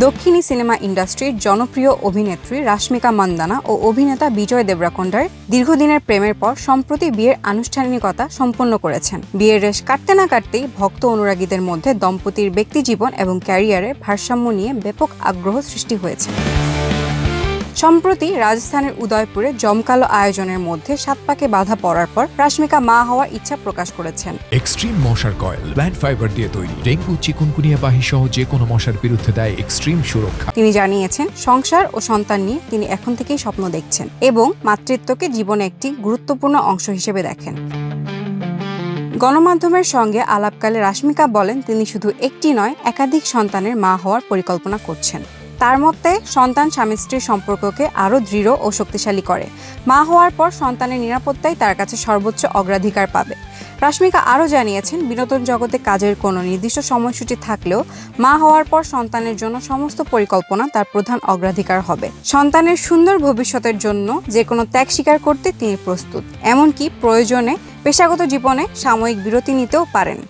দক্ষিণী সিনেমা ইন্ডাস্ট্রির জনপ্রিয় অভিনেত্রী রাশমিকা মান্দানা ও অভিনেতা বিজয় দেবরাকোন্ডার দীর্ঘদিনের প্রেমের পর সম্প্রতি বিয়ের আনুষ্ঠানিকতা সম্পন্ন করেছেন। বিয়ের রেশ কাটতে না কাটতেই ভক্ত অনুরাগীদের মধ্যে দম্পতির ব্যক্তিজীবন এবং ক্যারিয়ারের ভারসাম্য নিয়ে ব্যাপক আগ্রহ সৃষ্টি হয়েছে। সম্প্রতি রাজস্থানের উদয়পুরে জমকালো আয়োজনের মধ্যে 7 পাকে বাধা পড়ার পর রাশমিকা মা হওয়ার ইচ্ছা প্রকাশ করেছেন। এক্সট্রিম মশার কয়েল প্ল্যান্ট ফাইবার দিয়ে তৈরি, ডেঙ্গু চিকুনগুনিয়া বাহি সহ যে কোনো মশার বিরুদ্ধে দেয় এক্সট্রিম সুরক্ষা। তিনি জানিয়েছেন, সংসার ও সন্তান নিয়ে তিনি এখন থেকেই স্বপ্ন দেখছেন এবং মাতৃত্বকে জীবনে একটি গুরুত্বপূর্ণ অংশ হিসেবে দেখেন। গণমাধ্যমের সঙ্গে আলাপকালে রাশমিকা বলেন, তিনি শুধু একটি নয় একাধিক সন্তানের মা হওয়ার পরিকল্পনা করছেন। তার মতে, সন্তান স্বামী স্ত্রীর সম্পর্ককে আরও দৃঢ় ও শক্তিশালী করে। মা হওয়ার পর সন্তানের নিরাপত্তাই তার কাছে সর্বোচ্চ অগ্রাধিকার পাবে। রাশমিকা আরও জানিয়েছেন, বিনোদন জগতে কাজের কোনো নির্দিষ্ট সময়সূচি থাকলেও মা হওয়ার পর সন্তানের জন্য সমস্ত পরিকল্পনা তার প্রধান অগ্রাধিকার হবে। সন্তানের সুন্দর ভবিষ্যতের জন্য যে কোনো ত্যাগ স্বীকার করতে তিনি প্রস্তুত, এমনকি প্রয়োজনে পেশাগত জীবনে সাময়িক বিরতি নিতেও পারেন।